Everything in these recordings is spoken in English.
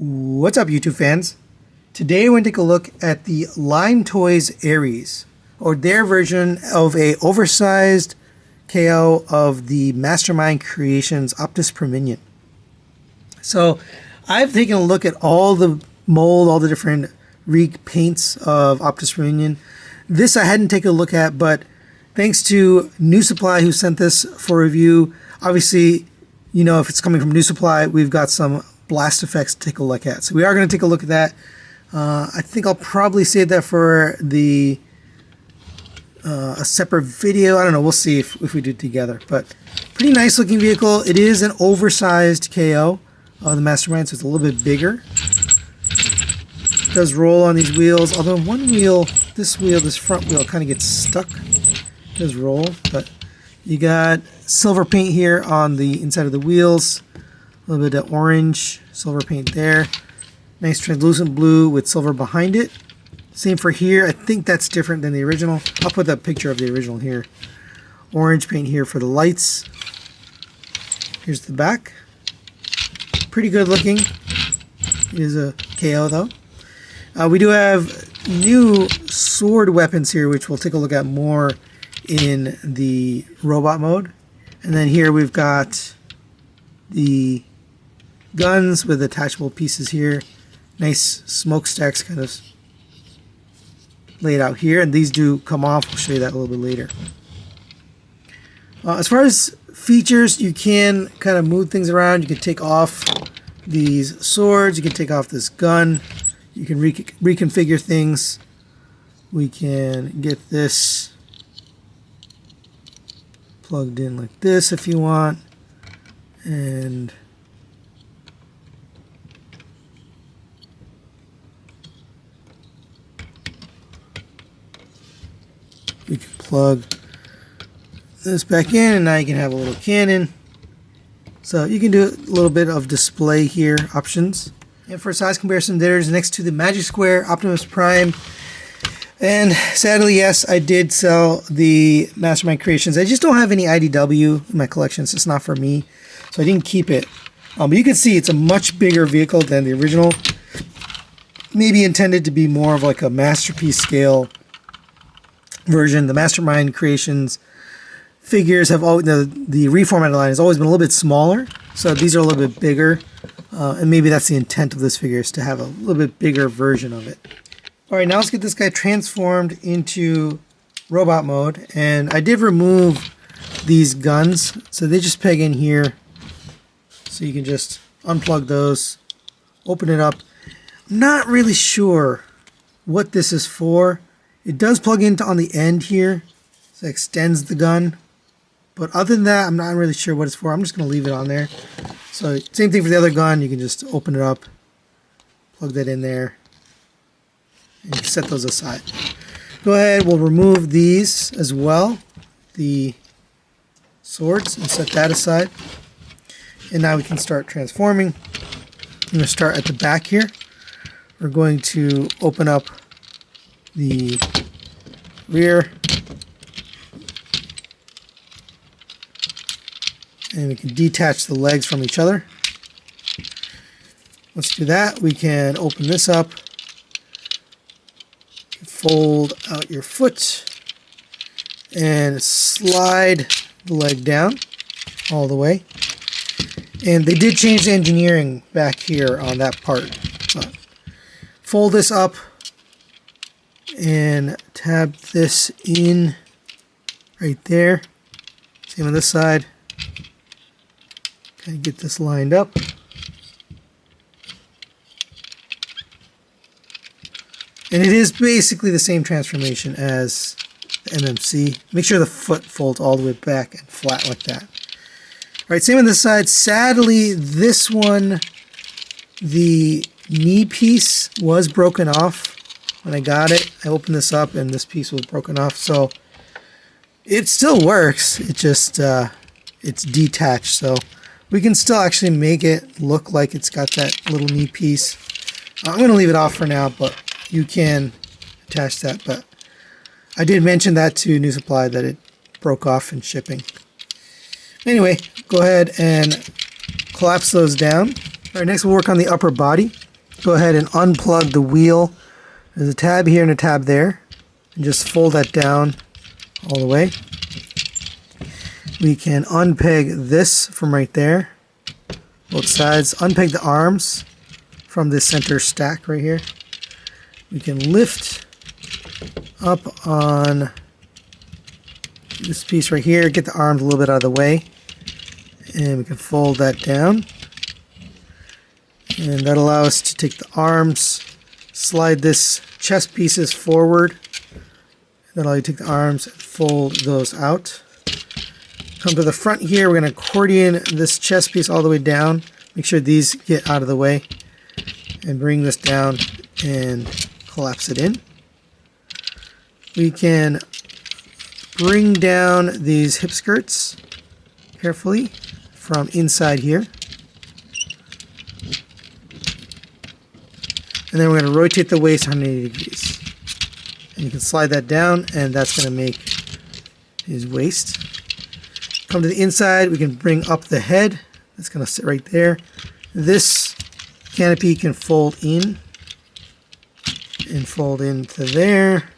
What's up, YouTube fans? Today we're going to take a look at the Lime Toys Ares, or their version of a oversized KO of the Mastermind Creations Optus Prominion. So I've taken a look at all the mold, all the different repaints of Optus Prominion. This I hadn't taken a look at, but thanks to New Supply who sent this for review. Obviously, you know, if it's coming from New Supply, we've got some blast effects to take a look at. So we are going to take a look at that. I think I'll probably save that for the a separate video. I don't know. We'll see if we do it together. But pretty nice looking vehicle. It is an oversized KO of the Mastermind, so it's a little bit bigger. It does roll on these wheels, although one wheel, this front wheel kind of gets stuck. It does roll, but you got silver paint here on the inside of the wheels. A little bit of orange, silver paint there. Nice translucent blue with silver behind it. Same for here. I think that's different than the original. I'll put that picture of the original here. Orange paint here for the lights. Here's the back. Pretty good looking. It is a KO though. We do have new sword weapons here, which we'll take a look at more in the robot mode. And then here we've got the guns with attachable pieces here. Nice smokestacks kind of laid out here, and these do come off. We'll show you that a little bit later. As far as features, you can kind of move things around. You can take off these swords. You can take off this gun. You can reconfigure things. We can get this plugged in like this if you want. And we can plug this back in, and now you can have a little cannon. So you can do a little bit of display here, options. And for size comparison, there's next to the Magic Square Optimus Prime. And sadly, yes, I did sell the Mastermind Creations. I just don't have any IDW in my collection, so it's not for me. So I didn't keep it. But you can see it's a much bigger vehicle than the original. Maybe intended to be more of like a masterpiece scale version. The Mastermind Creations figures have always, the reformatted line has always been a little bit smaller. So these are a little bit bigger. And maybe that's the intent of this figure, is to have a little bit bigger version of it. Alright, now let's get this guy transformed into robot mode. And I did remove these guns, so they just peg in here. So you can just unplug those, open it up. I'm not really sure what this is for. It does plug into on the end here, so it extends the gun. But other than that, I'm not really sure what it's for. I'm just going to leave it on there. So same thing for the other gun. You can just open it up, plug that in there, and you set those aside. Go ahead, we'll remove these as well, the swords, and set that aside. And now we can start transforming. I'm going to start at the back here. We're going to open up the rear. And we can detach the legs from each other. Let's do that. We can open this up. Fold out your foot. And slide the leg down all the way. And they did change the engineering back here on that part. But fold this up and tab this in right there. Same on this side. Kind of get this lined up. And it is basically the same transformation as the MMC. Make sure the foot folds all the way back and flat like that. Alright, same on this side. Sadly, this one, the knee piece was broken off when I got it. I opened this up and this piece was broken off. So it still works. It just, it's detached. So we can still actually make it look like it's got that little knee piece. I'm going to leave it off for now, but you can attach that. But I did mention that to New Supply, that it broke off in shipping. Anyway, go ahead and collapse those down. All right, next we'll work on the upper body. go ahead and unplug the wheel. There's a tab here and a tab there. And just fold that down all the way. We can unpeg this from right there. Both sides. Unpeg the arms from this center stack right here. We can lift up on this piece right here, get the arms a little bit out of the way, and we can fold that down. And that allows us to take the arms, slide this chest pieces forward. That'll allow you to take the arms and fold those out. Come to the front here, we're going to accordion this chest piece all the way down. Make sure these get out of the way. And bring this down and collapse it in. We can bring down these hip skirts carefully from inside here. And then we're going to rotate the waist 180 degrees. And you can slide that down, and that's going to make his waist. Come to the inside, we can bring up the head. That's going to sit right there. This canopy can fold in and fold into there.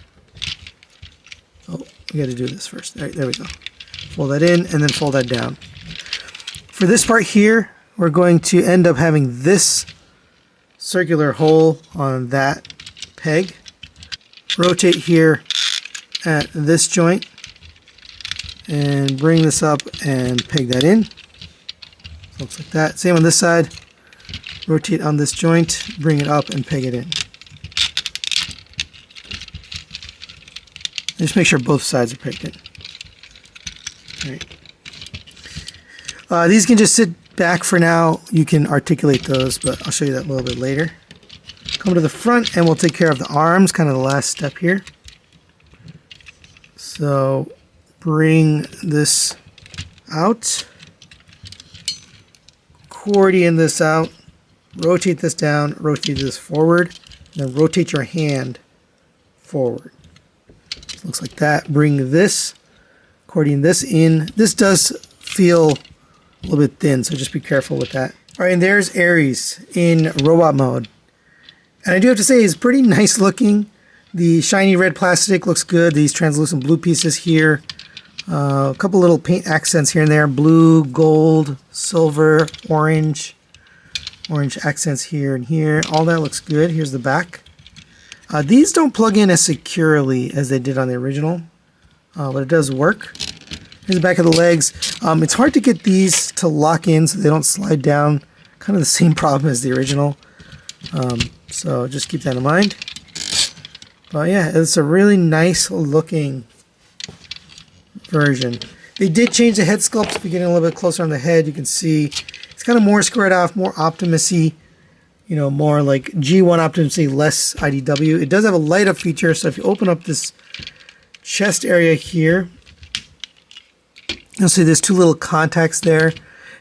Oh, we got to do this first. All right, there we go. Fold that in and then fold that down. For this part here, we're going to end up having this circular hole on that peg. Rotate here at this joint and bring this up and peg that in. Looks like that. Same on this side. Rotate on this joint, bring it up and peg it in. Just make sure both sides are pegged in. All right. These can just sit back for now. You can articulate those, but I'll show you that a little bit later. Come to the front and we'll take care of the arms, kind of the last step here. So bring this out, accordion this out, rotate this down, rotate this forward, and then rotate your hand forward. So looks like that. Bring this, accordion this in. This does feel a little bit thin, so just be careful with that. All right, and there's Ares in robot mode. And I do have to say, it's pretty nice looking. The shiny red plastic looks good. These translucent blue pieces here. A couple little paint accents here and there. Blue, gold, silver, orange. Orange accents here and here. All that looks good. Here's the back. These don't plug in as securely as they did on the original. But it does work. Here's the back of the legs. It's hard to get these to lock in so they don't slide down. Kind of the same problem as the original. So just keep that in mind. But yeah, it's a really nice looking version. They did change the head sculpt. If you're getting a little bit closer on the head, you can see it's kind of more squared off, more Optimus-y, you know, more like G1 Optimus-y, less IDW. It does have a light up feature, so if you open up this chest area here, you'll see there's two little contacts there.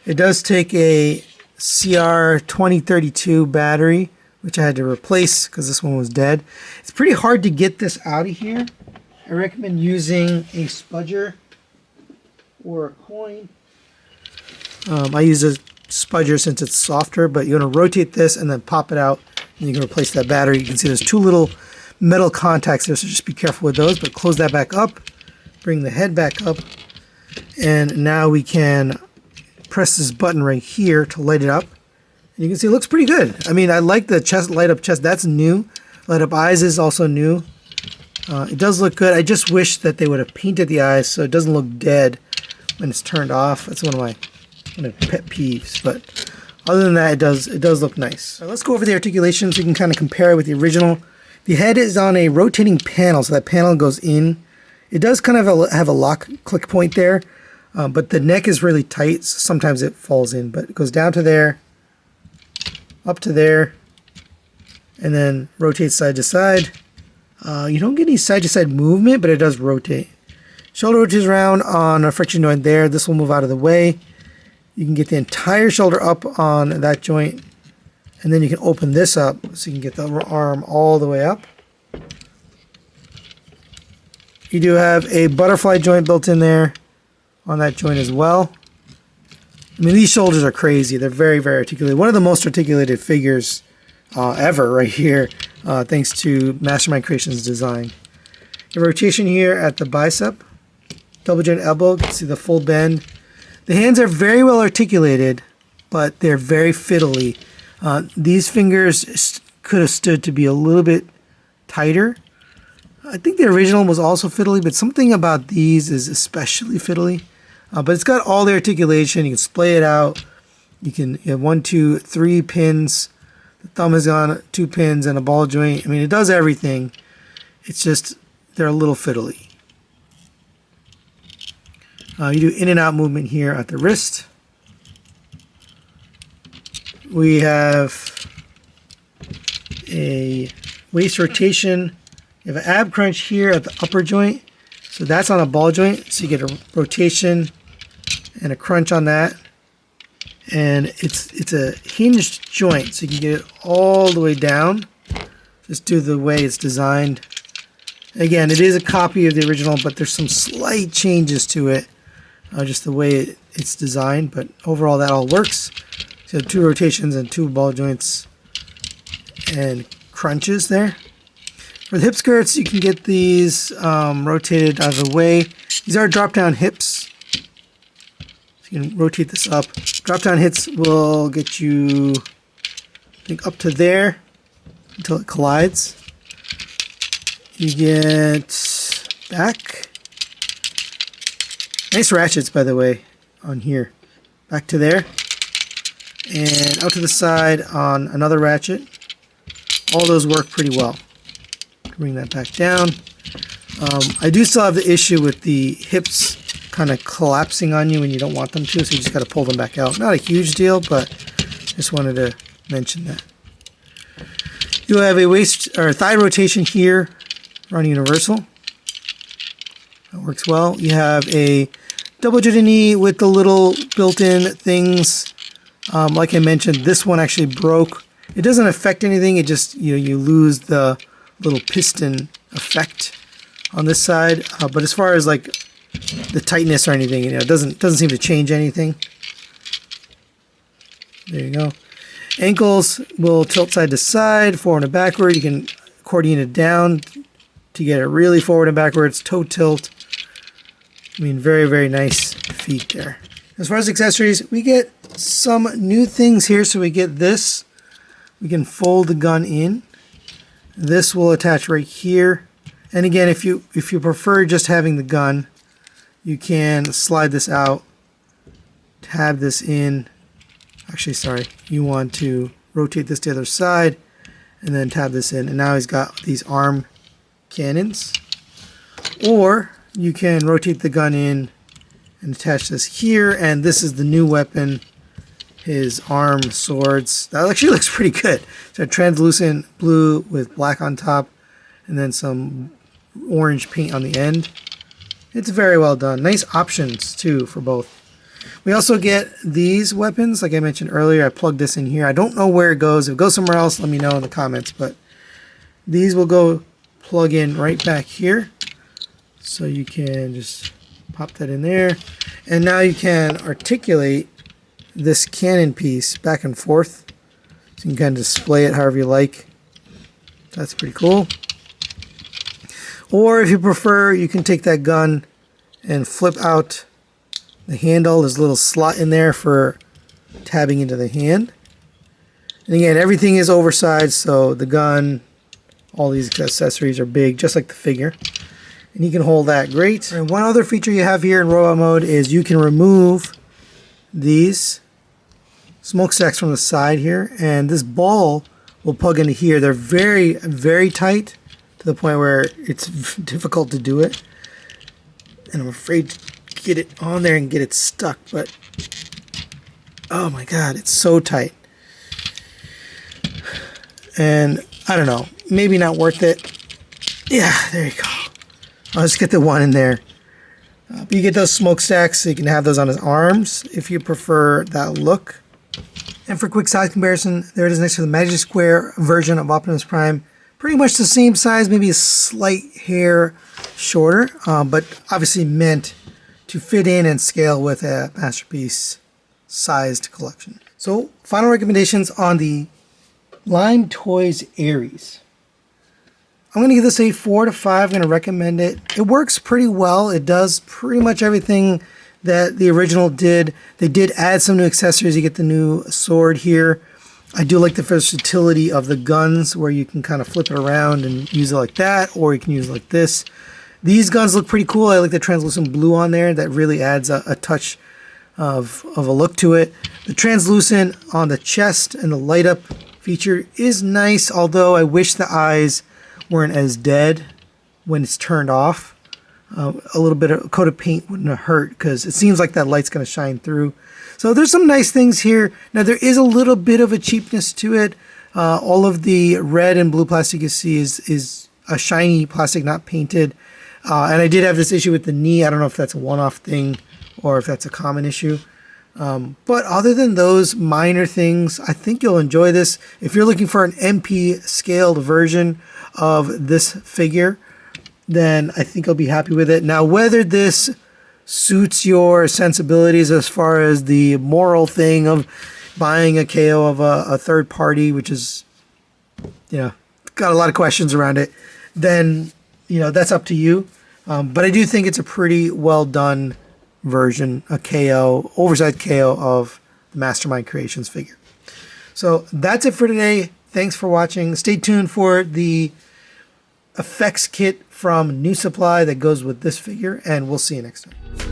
It does take a CR2032 battery, which I had to replace because this one was dead. It's pretty hard to get this out of here. I recommend using a spudger or a coin. I use a spudger since it's softer, but you're going to rotate this and then pop it out, and you can replace that battery. You can see there's two little metal contacts there, so just be careful with those, but close that back up, bring the head back up, and now we can press this button right here to light it up. And you can see it looks pretty good. I mean, I like the chest, light up chest. That's new. Light up eyes is also new. It does look good. I just wish that they would have painted the eyes so it doesn't look dead when it's turned off. That's one of my pet peeves. But other than that, it does look nice. So let's go over the articulation so you can kind of compare it with the original. The head is on a rotating panel, so that panel goes in. It does kind of have a lock click point there, but the neck is really tight. So sometimes it falls in, but it goes down to there, up to there, and then rotates side to side. You don't get any side-to-side movement, but it does rotate. Shoulder rotates around on a friction joint there. This will move out of the way. You can get the entire shoulder up on that joint, and then you can open this up so you can get the arm all the way up. You do have a butterfly joint built in there on that joint as well. I mean, these shoulders are crazy. They're very, very articulated. One of the most articulated figures ever right here, thanks to Mastermind Creations design. The rotation here at the bicep, double joint elbow, you can see the full bend. The hands are very well articulated, but they're very fiddly. These fingers could have stood to be a little bit tighter. I think the original was also fiddly, but something about these is especially fiddly. But it's got all the articulation. You can splay it out. You have 1, 2, 3 pins. The thumb is on 2 pins and a ball joint. I mean, it does everything. It's just they're a little fiddly. You do in and out movement here at the wrist. We have a waist rotation. You have an ab crunch here at the upper joint. So that's on a ball joint. So you get a rotation and a crunch on that. And it's a hinged joint, so you can get it all the way down. Just do the way it's designed. Again, it is a copy of the original, but there's some slight changes to it. Just the way it's designed, but overall that all works. So you have 2 rotations and 2 ball joints and crunches there. For the hip skirts, you can get these rotated out of the way. These are drop-down hips. So you can rotate this up. Drop-down hips will get you, I think, up to there until it collides. You get back. Nice ratchets, by the way, on here. Back to there. And out to the side on another ratchet. All those work pretty well. Bring that back down. I do still have the issue with the hips kind of collapsing on you when you don't want them to, so you just got to pull them back out. Not a huge deal, but just wanted to mention that. You'll have a waist or thigh rotation here on universal. That works well. You have a double jointed knee with the little built-in things. Like I mentioned, this one actually broke. It doesn't affect anything. It just, you lose the little piston effect on this side. But as far as like the tightness or anything, it doesn't seem to change anything. There you go. Ankles will tilt side to side, forward and backward. You can accordion it down to get it really forward and backwards. Toe tilt. I mean, very, very nice feet there. As far as accessories, we get some new things here. So we get this. We can fold the gun in. This will attach right here. And again, if you prefer just having the gun, you can slide this out, tab this in. Actually, sorry, you want to rotate this to the other side and then tab this in. And now he's got these arm cannons. Or you can rotate the gun in and attach this here. And this is the new weapon, his arm swords. That actually looks pretty good. So translucent blue with black on top and then some orange paint on the end. It's very well done. Nice options too for both. We also get these weapons. Like I mentioned earlier, I plugged this in here. I don't know where it goes. If it goes somewhere else, let me know in the comments. But these will go plug in right back here. So you can just pop that in there. And now you can articulate this cannon piece back and forth. So you can kind of display it however you like. That's pretty cool. Or if you prefer, you can take that gun and flip out the handle. There's a little slot in there for tabbing into the hand. And again, everything is oversized, so the gun, all these accessories are big, just like the figure. And you can hold that great. And one other feature you have here in robot mode is you can remove these smokestacks from the side here, and this ball will plug into here. They're very, very tight to the point where it's difficult to do it. And I'm afraid to get it on there and get it stuck, but oh my god, it's so tight. And I don't know, maybe not worth it. Yeah, there you go. I'll just get the one in there. But you get those smokestacks, so you can have those on his arms if you prefer that look. And for quick size comparison, there it is next to the Magic Square version of Optimus Prime. Pretty much the same size, maybe a slight hair shorter, but obviously meant to fit in and scale with a Masterpiece sized collection. So final recommendations on the Lime Toys Aries. I'm going to give this a 4 to 5. I'm going to recommend it. It works pretty well. It does pretty much everything that the original did. They did add some new accessories. You get the new sword here. I do like the versatility of the guns where you can kind of flip it around and use it like that, or you can use it like this. These guns look pretty cool. I like the translucent blue on there. That really adds a touch of a look to it. The translucent on the chest and the light up feature is nice, although I wish the eyes weren't as dead when it's turned off. A little bit of coat of paint wouldn't have hurt because it seems like that light's going to shine through. So there's some nice things here. Now there is a little bit of a cheapness to it. All of the red and blue plastic you see is a shiny plastic, not painted. And I did have this issue with the knee. I don't know if that's a one-off thing or if that's a common issue. But other than those minor things, I think you'll enjoy this. If you're looking for an MP scaled version of this figure, then I think I'll be happy with it. Now, whether this suits your sensibilities as far as the moral thing of buying a KO of a third party, which is, got a lot of questions around it, then, that's up to you. But I do think it's a pretty well done version, a KO, oversized KO of the Mastermind Creations figure. So that's it for today. Thanks for watching. Stay tuned for the effects kit from New Supply that goes with this figure, and we'll see you next time.